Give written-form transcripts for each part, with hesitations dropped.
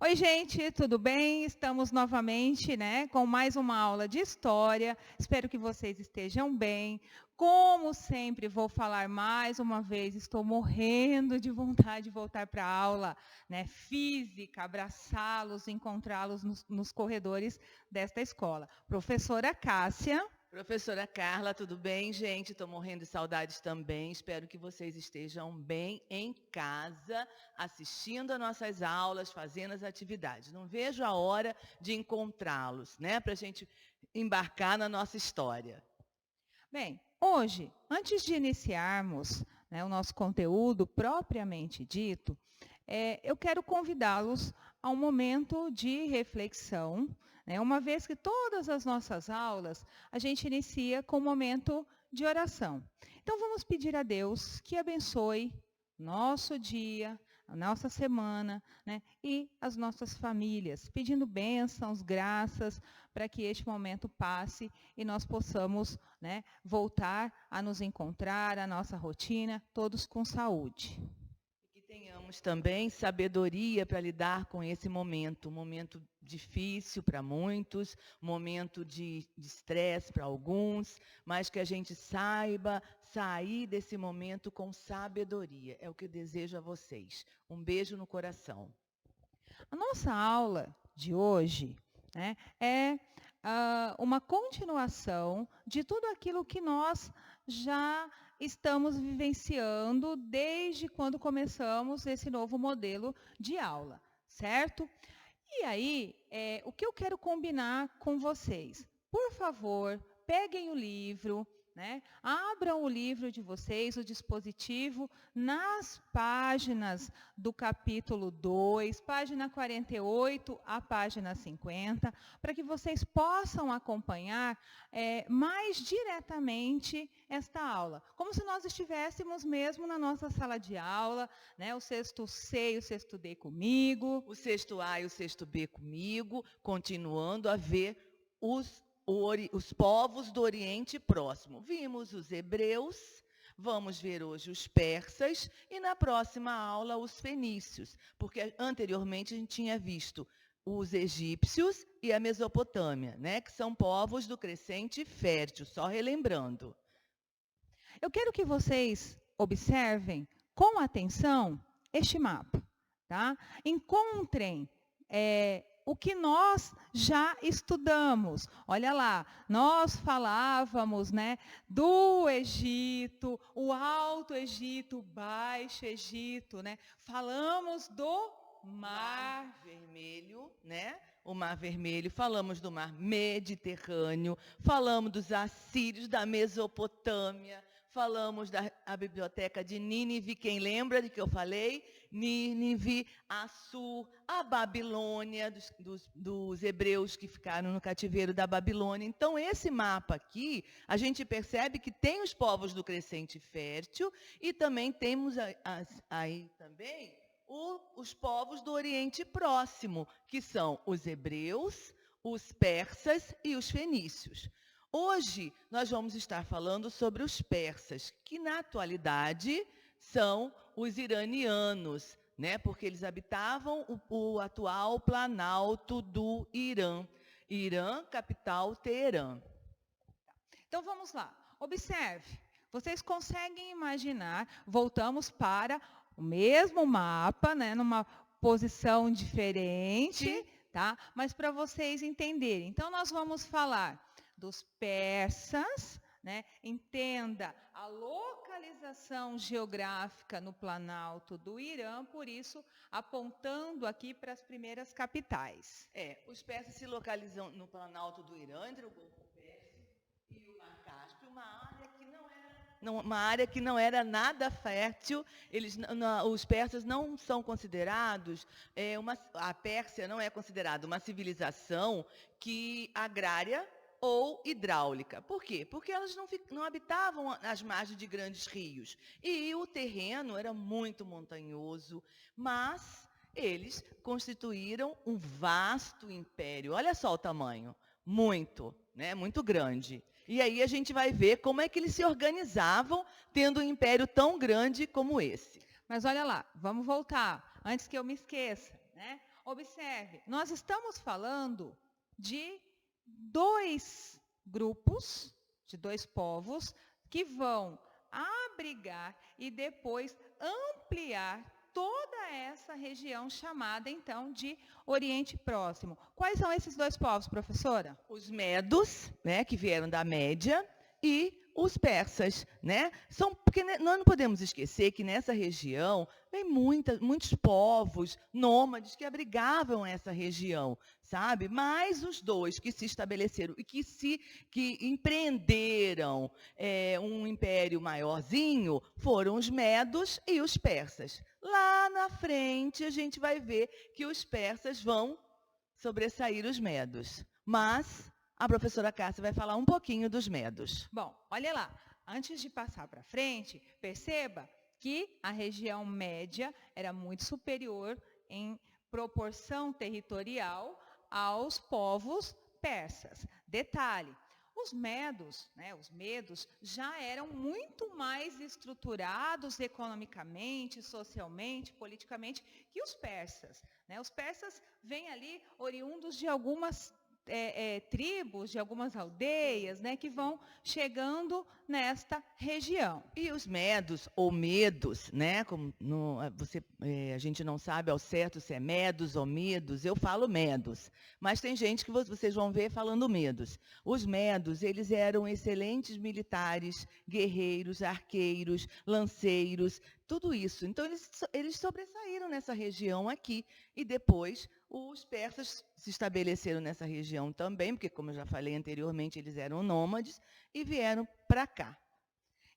Oi, gente, tudo bem? Estamos novamente, com mais uma aula de história. Espero que vocês estejam bem. Como sempre, vou falar mais uma vez, estou morrendo de vontade de voltar para a aula, física, abraçá-los, encontrá-los nos corredores desta escola. Professora Cássia. Professora Carla, tudo bem, gente? Estou morrendo de saudades também. Espero que vocês estejam bem em casa, assistindo às nossas aulas, fazendo as atividades. Não vejo a hora de encontrá-los, para a gente embarcar na nossa história. Bem, hoje, antes de iniciarmos o nosso conteúdo propriamente dito, eu quero convidá-los a um momento de reflexão, uma vez que todas as nossas aulas a gente inicia com um momento de oração. Então, vamos pedir a Deus que abençoe nosso dia, a nossa semana, e as nossas famílias, pedindo bênçãos, graças, para que este momento passe e nós possamos voltar a nos encontrar, a nossa rotina, todos com saúde. Que tenhamos também sabedoria para lidar com esse momento, um momento difícil para muitos, um momento de estresse para alguns, mas que a gente saiba sair desse momento com sabedoria. É o que eu desejo a vocês. Um beijo no coração. A nossa aula de hoje é uma continuação de tudo aquilo que nós já estamos vivenciando desde quando começamos esse novo modelo de aula, certo? E aí, o que eu quero combinar com vocês? Por favor, peguem o livro, abram o livro de vocês, o dispositivo, nas páginas do capítulo 2, página 48 à página 50, para que vocês possam acompanhar mais diretamente esta aula, como se nós estivéssemos mesmo na nossa sala de aula, o sexto C e o sexto D comigo. O sexto A e o sexto B comigo, continuando a ver os povos do Oriente Próximo. Vimos os hebreus, vamos ver hoje os persas e na próxima aula os fenícios, porque anteriormente a gente tinha visto os egípcios e a Mesopotâmia, que são povos do crescente fértil, só relembrando. Eu quero que vocês observem com atenção este mapa, tá? Encontrem o que nós já estudamos. Olha lá, nós falávamos do Egito, o Alto Egito, o Baixo Egito, falamos do Mar Vermelho, O Mar Vermelho, falamos do Mar Mediterrâneo, falamos dos assírios, da Mesopotâmia, falamos da biblioteca de Nínive, quem lembra de que eu falei? Nínive, Assur, a Babilônia, dos hebreus que ficaram no cativeiro da Babilônia. Então, esse mapa aqui, a gente percebe que tem os povos do crescente fértil e também temos aí também os povos do Oriente Próximo, que são os hebreus, os persas e os fenícios. Hoje, nós vamos estar falando sobre os persas, que na atualidade são os iranianos, porque eles habitavam o atual planalto do Irã. Irã, capital Teherã. Então, vamos lá. Observe. Vocês conseguem imaginar, voltamos para o mesmo mapa, numa posição diferente, Sim. tá? Mas para vocês entenderem. Então, nós vamos falar dos persas, Entenda a localização geográfica no Planalto do Irã, por isso, apontando aqui para as primeiras capitais. Os persas se localizam no Planalto do Irã, entre o Golfo Pérsico e o Mar Cáspio, uma área que não era nada fértil. Os persas não são considerados, a Pérsia não é considerada uma civilização agrária ou hidráulica. Por quê? Porque elas não habitavam as margens de grandes rios. E o terreno era muito montanhoso, mas eles constituíram um vasto império. Olha só o tamanho, muito grande. E aí a gente vai ver como é que eles se organizavam tendo um império tão grande como esse. Mas olha lá, vamos voltar, antes que eu me esqueça. Observe, nós estamos falando de 2 grupos, de 2 povos, que vão abrigar e depois ampliar toda essa região chamada, então, de Oriente Próximo. Quais são esses 2 povos, professora? Os medos, né, que vieram da Média, e os persas, né? Porque nós não podemos esquecer que nessa região vem muitos povos nômades que abrigavam essa região, sabe? Mas os 2 que se estabeleceram e que empreenderam um império maiorzinho foram os medos e os persas. Lá na frente a gente vai ver que os persas vão sobressair os medos. Mas a professora Cássia vai falar um pouquinho dos medos. Bom, olha lá. Antes de passar para frente, perceba que a região média era muito superior em proporção territorial aos povos persas. Detalhe, os medos já eram muito mais estruturados economicamente, socialmente, politicamente que os persas. Né? Os persas vêm ali oriundos de algumas tribos, de algumas aldeias, né, que vão chegando nesta região. E os medos ou medos, né, como a gente não sabe ao certo se é medos ou medos, eu falo medos, mas tem gente que vocês vão ver falando medos. Os medos, eles eram excelentes militares, guerreiros, arqueiros, lanceiros, tudo isso. Então, eles sobressaíram nessa região aqui. E depois, os persas se estabeleceram nessa região também, porque, como eu já falei anteriormente, eles eram nômades e vieram para cá.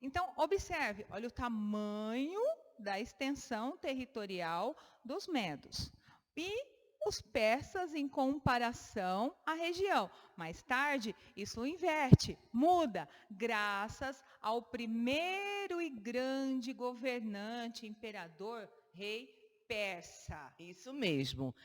Então, observe, olha o tamanho da extensão territorial dos medos. E os persas em comparação à região. Mais tarde, isso inverte, muda, graças ao primeiro e grande governante, imperador, rei persa. Isso mesmo.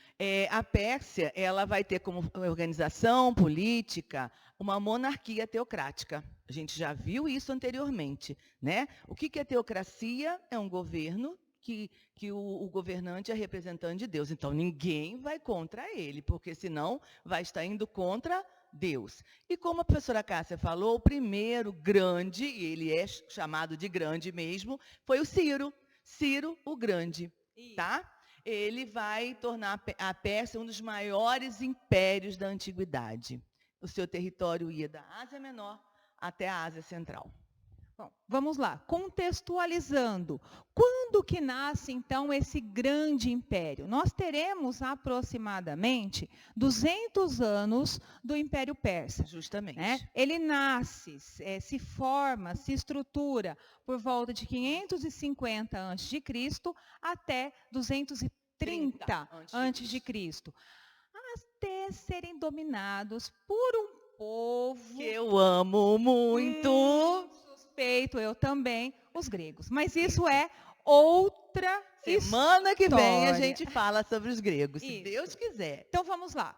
A Pérsia, ela vai ter como organização política uma monarquia teocrática. A gente já viu isso anteriormente, né? O que é teocracia? É um governo que o governante é representante de Deus. Então, ninguém vai contra ele, porque senão vai estar indo contra Deus. E como a professora Cássia falou, o primeiro grande, e ele é chamado de grande mesmo, foi o Ciro. Ciro o Grande. Tá? Ele vai tornar a Pérsia um dos maiores impérios da antiguidade. O seu território ia da Ásia Menor até a Ásia Central. Bom, vamos lá, contextualizando. Quando que nasce, então, esse grande império? Nós teremos aproximadamente 200 anos do Império Persa. Justamente. Né? Ele nasce, se forma, se estrutura por volta de 550 a.C. até 230 a.C. Até serem dominados por um povo... que eu amo muito... suspeito, eu também, os gregos. Mas isso é outra Semana que vem a gente fala sobre os gregos, se Deus quiser. Então vamos lá.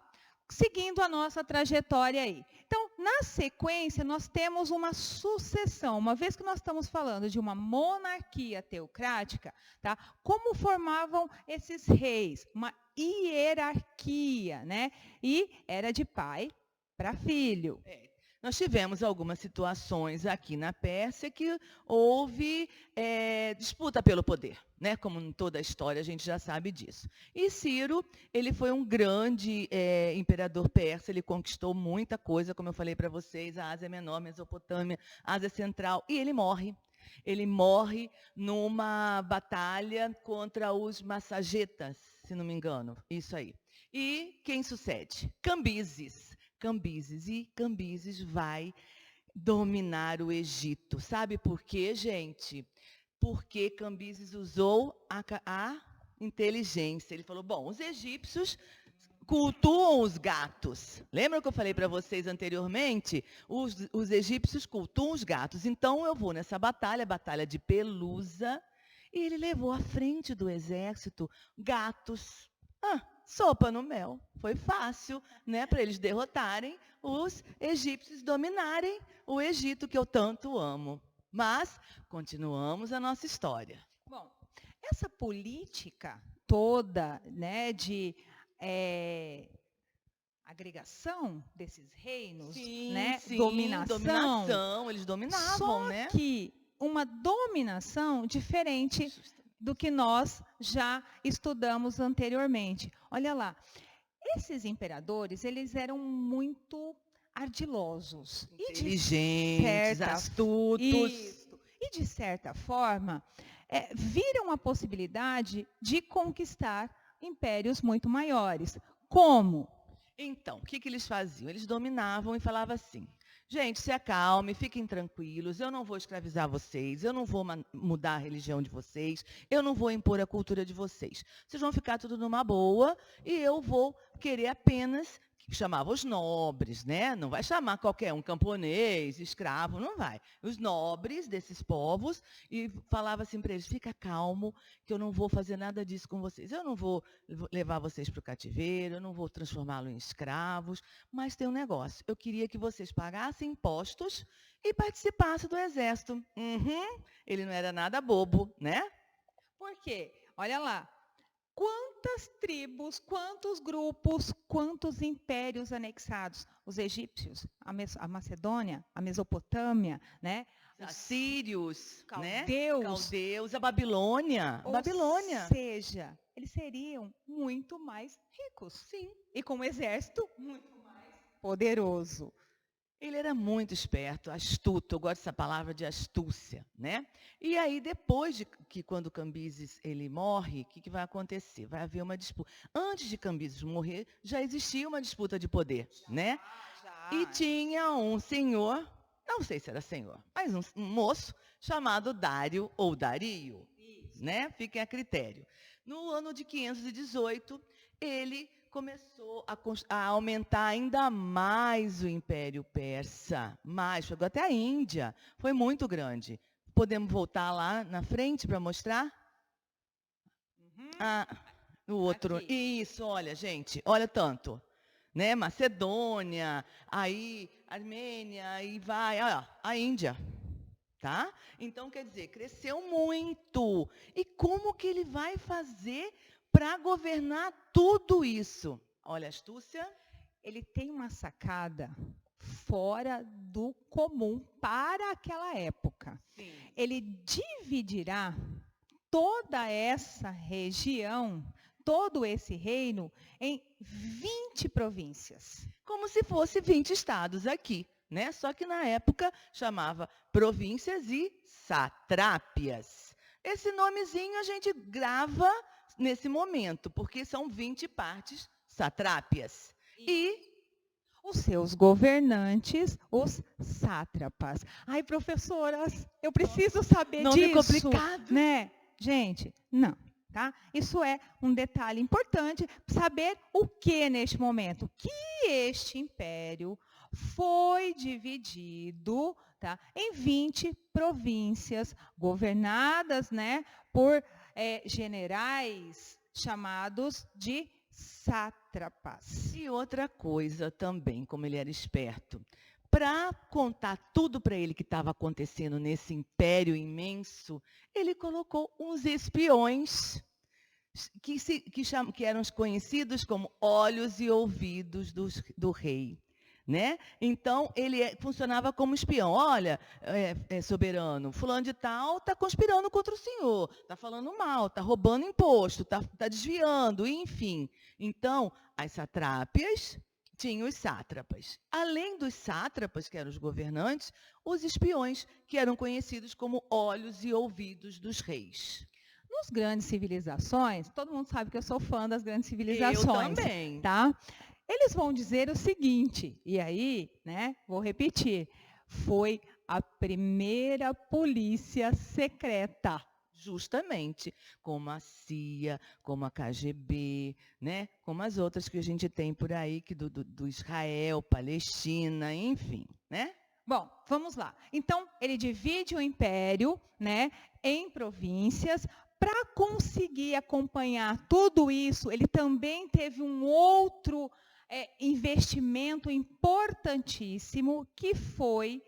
Seguindo a nossa trajetória aí. Então, na sequência, nós temos uma sucessão. Uma vez que nós estamos falando de uma monarquia teocrática, tá? Como formavam esses reis? Uma hierarquia, né? E era de pai para filho. Nós tivemos algumas situações aqui na Pérsia que houve disputa pelo poder, né? Como em toda a história a gente já sabe disso. E Ciro, ele foi um grande imperador persa, ele conquistou muita coisa, como eu falei para vocês, a Ásia Menor, Mesopotâmia, Ásia Central, e ele morre. Ele morre numa batalha contra os massagetas, se não me engano, isso aí. E quem sucede? Cambises. E Cambises vai dominar o Egito. Sabe por quê, gente? Porque Cambises usou a inteligência. Ele falou, bom, os egípcios cultuam os gatos. Lembra que eu falei para vocês anteriormente? Os egípcios cultuam os gatos. Então, eu vou nessa batalha, a Batalha de Pelusa, e ele levou à frente do exército gatos. Sopa no mel. Foi fácil, né, para eles derrotarem os egípcios, dominarem o Egito, que eu tanto amo. Mas continuamos a nossa história. Bom, essa política toda, né, de agregação desses reinos, Sim, né? sim, Dominação. eles dominavam, Só né? que uma dominação diferente do que nós já estudamos anteriormente. Olha lá, esses imperadores, eles eram muito ardilosos. Inteligentes, astutos. E de certa forma, viram a possibilidade de conquistar impérios muito maiores. Como? Então, o que eles faziam? Eles dominavam e falavam assim: gente, se acalme, fiquem tranquilos, eu não vou escravizar vocês, eu não vou mudar a religião de vocês, eu não vou impor a cultura de vocês. Vocês vão ficar tudo numa boa e eu vou querer apenas, chamava os nobres, né? Não vai chamar qualquer um, camponês, escravo, não vai. Os nobres desses povos, e falava assim para eles: fica calmo, que eu não vou fazer nada disso com vocês. Eu não vou levar vocês para o cativeiro, eu não vou transformá-los em escravos, mas tem um negócio. Eu queria que vocês pagassem impostos e participassem do exército. Ele não era nada bobo, né? Por quê? Olha lá. Quantas tribos, quantos grupos, quantos impérios anexados? Os egípcios, a Macedônia, a Mesopotâmia, né? Os assírios, caldeus, caldeus, a Babilônia. Ou seja, eles seriam muito mais ricos. Sim. E com um exército muito mais poderoso. Ele era muito esperto, astuto, eu gosto dessa palavra de astúcia, né? E aí, depois de que, quando Cambises ele morre, o que vai acontecer? Vai haver uma disputa. Antes de Cambises morrer, já existia uma disputa de poder, né? E tinha um senhor, não sei se era senhor, mas um moço chamado Dário ou Dario, né? Fiquem a critério. No ano de 518, ele começou a aumentar ainda mais o Império Persa. Chegou até a Índia. Foi muito grande. Podemos voltar lá na frente para mostrar? O outro. Aqui. Isso, olha, gente, olha tanto. Né? Macedônia, aí Armênia, aí vai, a Índia. Tá? Então, quer dizer, cresceu muito. E como que ele vai fazer para governar tudo isso? Olha, astúcia. Ele tem uma sacada fora do comum para aquela época. Sim. Ele dividirá toda essa região, todo esse reino, em 20 províncias. Como se fosse 20 estados aqui, né? Só que na época chamava províncias e satrápias. Esse nomezinho a gente grava nesse momento, porque são 20 partes satrápias. E os seus governantes, os sátrapas. Ai, professoras, eu preciso saber disso. Nome complicado. Né? Gente, não. Tá? Isso é um detalhe importante, saber o que neste momento? Que este império foi dividido, tá, em 20 províncias, governadas, né, por generais chamados de sátrapas. E outra coisa também, como ele era esperto, para contar tudo para ele que estava acontecendo nesse império imenso, ele colocou uns espiões que eram conhecidos como olhos e ouvidos do rei. Né? Então, ele funcionava como espião. Olha, soberano, fulano de tal está conspirando contra o senhor, está falando mal, está roubando imposto, está desviando, enfim. Então, as satrápias tinham os sátrapas. Além dos sátrapas, que eram os governantes, os espiões, que eram conhecidos como olhos e ouvidos dos reis. Nas grandes civilizações, todo mundo sabe que eu sou fã das grandes civilizações. Eu também. Tá? Eles vão dizer o seguinte, e aí, né, vou repetir, foi a primeira polícia secreta. Justamente, como a CIA, como a KGB, né, como as outras que a gente tem por aí, que do Israel, Palestina, enfim, né? Bom, vamos lá. Então, ele divide o império, né, em províncias. Para conseguir acompanhar tudo isso, ele também teve um outro investimento importantíssimo, que foi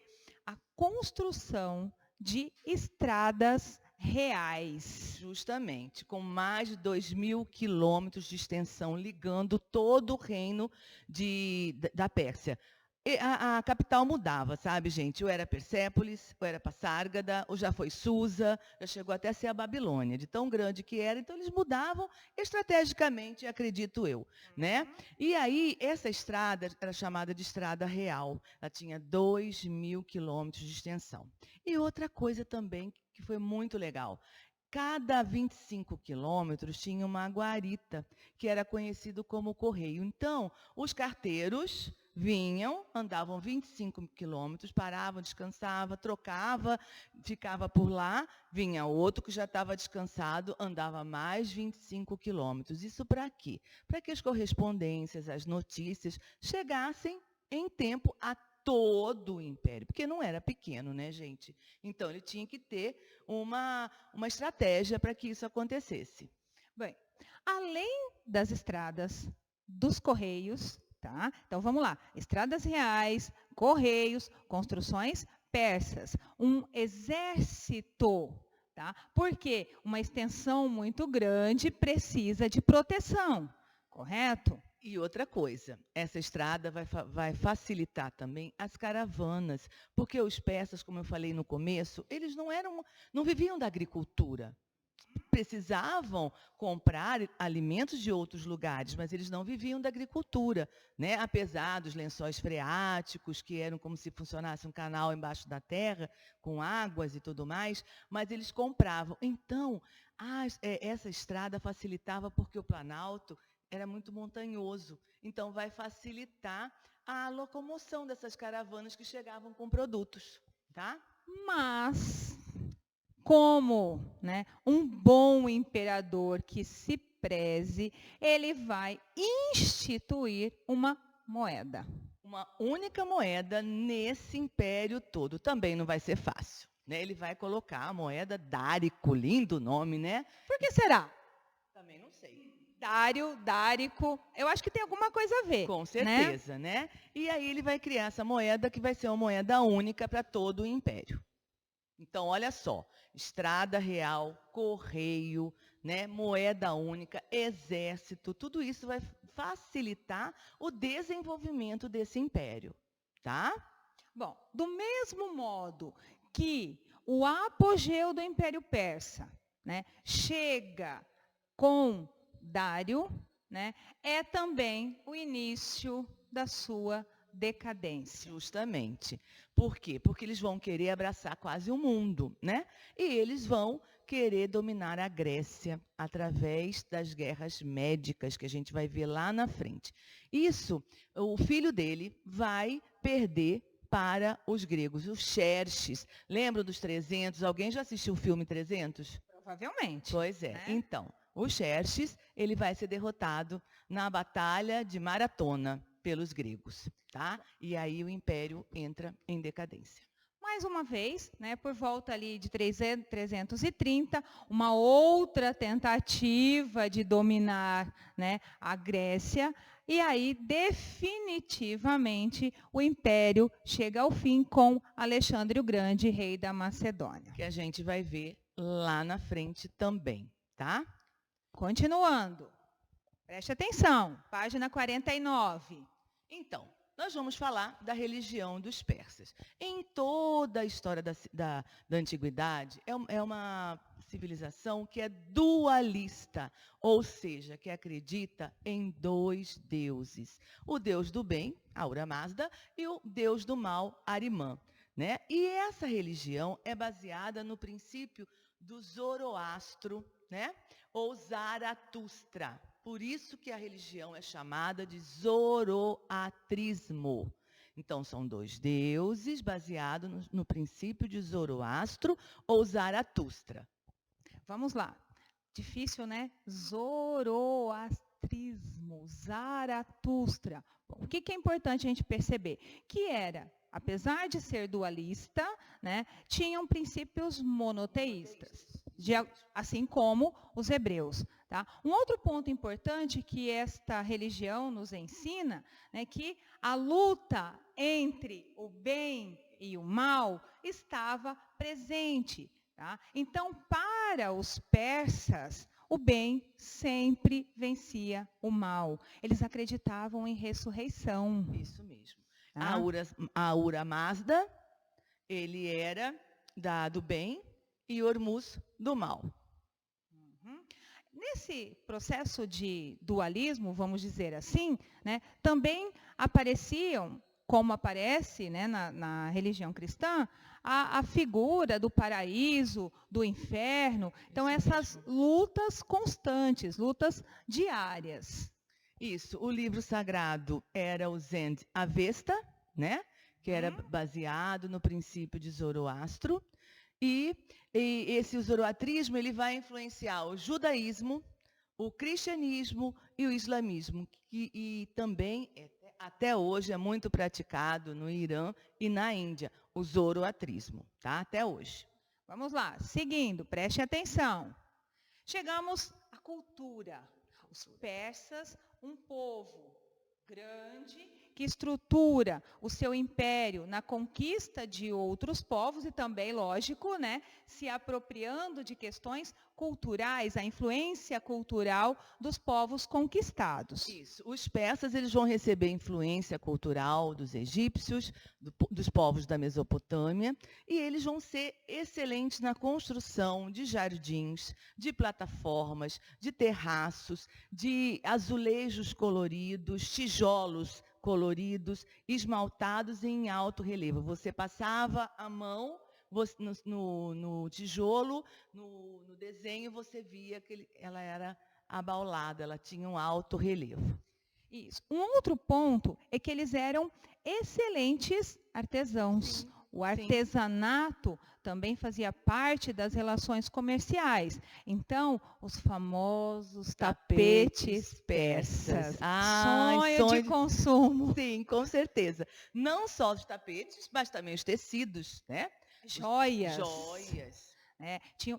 a construção de estradas reais. Justamente, com mais de 2.000 quilômetros de extensão, ligando todo o reino da Pérsia. E a capital mudava, sabe, gente? Ou era Persépolis, ou era Passárgada, ou já foi Susa, já chegou até a ser a Babilônia, de tão grande que era. Então, eles mudavam estrategicamente, acredito eu, né? E aí, essa estrada era chamada de Estrada Real. Ela tinha 2.000 quilômetros de extensão. E outra coisa também que foi muito legal. Cada 25 quilômetros tinha uma guarita, que era conhecido como correio. Então, os carteiros vinham, andavam 25 quilômetros, paravam, descansavam, trocava, ficava por lá, vinha outro que já estava descansado, andava mais 25 quilômetros. Isso para quê? Para que as correspondências, as notícias chegassem em tempo a todo o império, porque não era pequeno, né, gente? Então, ele tinha que ter uma estratégia para que isso acontecesse. Bem, além das estradas dos correios, tá? Então vamos lá. Estradas reais, correios, construções persas, um exército, tá? Porque uma extensão muito grande precisa de proteção, correto? E outra coisa, essa estrada vai facilitar também as caravanas, porque os persas, como eu falei no começo, eles não viviam da agricultura. Precisavam comprar alimentos de outros lugares, mas eles não viviam da agricultura, né? Apesar dos lençóis freáticos, que eram como se funcionasse um canal embaixo da terra, com águas e tudo mais, mas eles compravam. Então, essa estrada facilitava porque o Planalto era muito montanhoso. Então, vai facilitar a locomoção dessas caravanas que chegavam com produtos, tá? Mas, como, né, um bom imperador que se preze, ele vai instituir uma moeda. Uma única moeda nesse império todo. Também não vai ser fácil, né? Ele vai colocar a moeda Dárico, lindo nome, né? Por que será? Também não sei. Dário, Dárico, eu acho que tem alguma coisa a ver. Com certeza, né? E aí ele vai criar essa moeda que vai ser uma moeda única para todo o império. Então, olha só, estrada real, correio, né, moeda única, exército, tudo isso vai facilitar o desenvolvimento desse império, tá? Bom, do mesmo modo que o apogeu do Império Persa, né, chega com Dário, né, é também o início da sua decadência. Justamente. Por quê? Porque eles vão querer abraçar quase o mundo, né? E eles vão querer dominar a Grécia através das guerras médicas que a gente vai ver lá na frente. Isso, o filho dele vai perder para os gregos, os Xerxes. Lembram dos 300? Alguém já assistiu o filme 300? Provavelmente. Pois é. Né? Então, o Xerxes, ele vai ser derrotado na Batalha de Maratona pelos gregos, tá? E aí o império entra em decadência. Mais uma vez, né, por volta ali de 330, uma outra tentativa de dominar, né, a Grécia, e aí definitivamente o império chega ao fim com Alexandre o Grande, rei da Macedônia. Que a gente vai ver lá na frente também, tá? Continuando. Preste atenção, página 49. Então, nós vamos falar da religião dos persas. Em toda a história da antiguidade, é uma civilização que é dualista, ou seja, que acredita em dois deuses. O deus do bem, Ahura Mazda, e o deus do mal, Arimã. Né? E essa religião é baseada no princípio do Zoroastro, né? Ou Zaratustra. Por isso que a religião é chamada de zoroatrismo. Então, são dois deuses baseados no princípio de Zoroastro ou Zaratustra. Vamos lá. Difícil, né? Zoroastrismo, Zaratustra. Bom, o que é importante a gente perceber? Que era, apesar de ser dualista, né, tinham princípios monoteístas, assim como os hebreus. Tá? Um outro ponto importante que esta religião nos ensina é que a luta entre o bem e o mal estava presente. Tá? Então, para os persas, o bem sempre vencia o mal. Eles acreditavam em ressurreição. Isso mesmo. Tá? Ahura Mazda, ele era do bem e Hormuz do mal. Nesse processo de dualismo, vamos dizer assim, né, também apareciam, como aparece, né, na religião cristã, a figura do paraíso, do inferno. Então, essas lutas constantes, lutas diárias. Isso, o livro sagrado era o Zend Avesta, né, que era baseado no princípio de Zoroastro. E esse zoroatrismo ele vai influenciar o judaísmo, o cristianismo e o islamismo, e também até hoje é muito praticado no Irã e na Índia, o zoroatrismo, tá? Até hoje. Vamos lá, seguindo, preste atenção. Chegamos à cultura. Os persas, um povo grande, que estrutura o seu império na conquista de outros povos e também, lógico, né, se apropriando de questões culturais, a influência cultural dos povos conquistados. Isso. Os persas eles vão receber influência cultural dos egípcios, dos povos da Mesopotâmia, e eles vão ser excelentes na construção de jardins, de plataformas, de terraços, de azulejos coloridos, tijolos coloridos, esmaltados em alto relevo. Você passava a mão no tijolo, no desenho, você via que ela era abaulada, ela tinha um alto relevo. Isso. Um outro ponto é que eles eram excelentes artesãos. Sim, o artesanato também fazia parte das relações comerciais. Então, os famosos tapetes persas. Sonho de consumo. Sim, com certeza. Não só os tapetes, mas também os tecidos, né? Joias.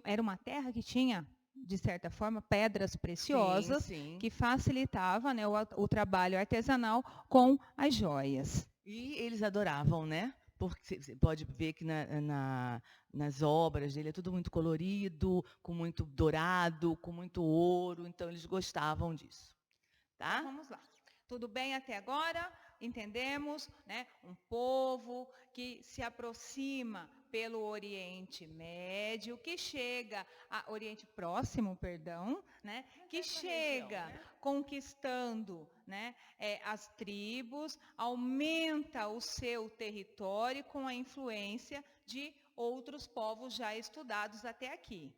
Era uma terra que tinha, de certa forma, pedras preciosas que facilitava, né, o trabalho artesanal com as joias. E eles adoravam, né? Porque você pode ver que nas obras dele é tudo muito colorido, com muito dourado, com muito ouro. Então, eles gostavam disso. Tá? Então, vamos lá. Tudo bem até agora? Entendemos, né? Um povo que se aproxima pelo Oriente Médio, que chega ao Oriente Próximo, perdão, né? Que chega região, né? Conquistando, né? As tribos, aumenta o seu território com a influência de outros povos já estudados até aqui.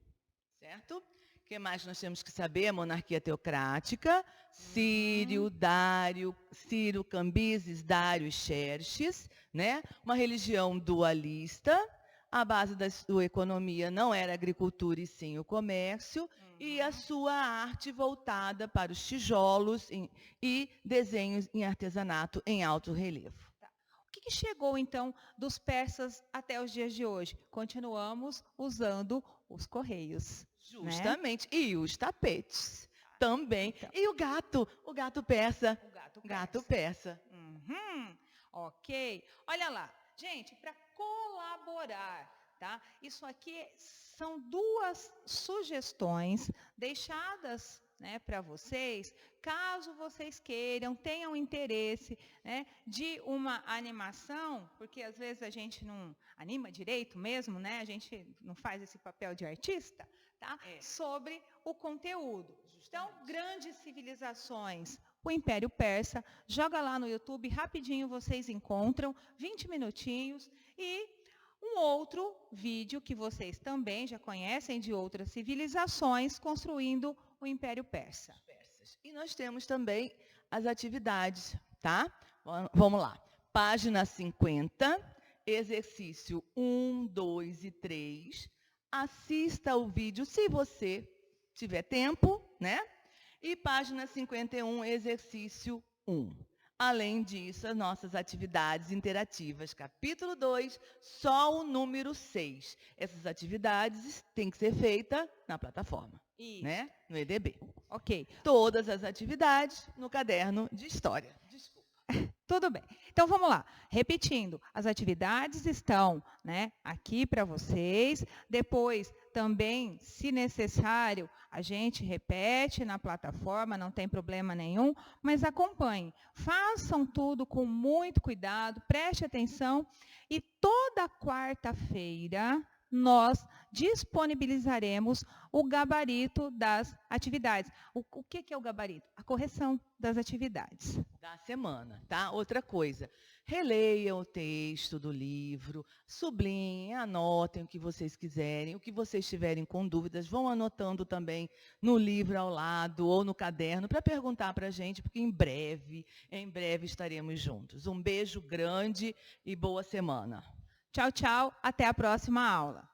Certo? O que mais nós temos que saber? A monarquia teocrática, Círio, Dário, Ciro, Cambises, Dário e Xerxes, né? Uma religião dualista, a base da sua economia não era a agricultura e sim o comércio, e a sua arte voltada para os tijolos e desenhos em artesanato em alto relevo. O que chegou, então, dos persas até os dias de hoje? Continuamos usando os correios. Justamente. Né? E os tapetes também. Então. E o gato persa. O gato persa. Ok. Olha lá. Gente, para colaborar, tá? Isso aqui são 2 sugestões deixadas, né, para vocês, caso vocês queiram, tenham interesse, né, de uma animação, porque às vezes a gente não anima direito mesmo, né? A gente não faz esse papel de artista, tá? Sobre o conteúdo. Justamente. Então, grandes civilizações, o Império Persa, joga lá no YouTube, rapidinho vocês encontram, 20 minutinhos, e um outro vídeo que vocês também já conhecem de outras civilizações construindo o Império Persa. E nós temos também as atividades, tá? Vamos lá. Página 50, exercício 1, 2 e 3. Assista o vídeo se você tiver tempo, né? E página 51, exercício 1. Além disso, as nossas atividades interativas, capítulo 2, só o número 6. Essas atividades têm que ser feitas na plataforma, né? No EDB. Ok. Todas as atividades no caderno de história. Desculpa. Tudo bem. Então vamos lá. Repetindo, as atividades estão, né, aqui para vocês. Depois, também, se necessário, a gente repete na plataforma, não tem problema nenhum, mas acompanhem. Façam tudo com muito cuidado, preste atenção e toda quarta-feira nós disponibilizaremos o gabarito das atividades. O que é o gabarito? A correção das atividades. Da semana, tá? Outra coisa, releiam o texto do livro, sublinhem, anotem o que vocês quiserem, o que vocês tiverem com dúvidas, vão anotando também no livro ao lado ou no caderno para perguntar para a gente, porque em breve estaremos juntos. Um beijo grande e boa semana. Tchau, tchau. Até a próxima aula.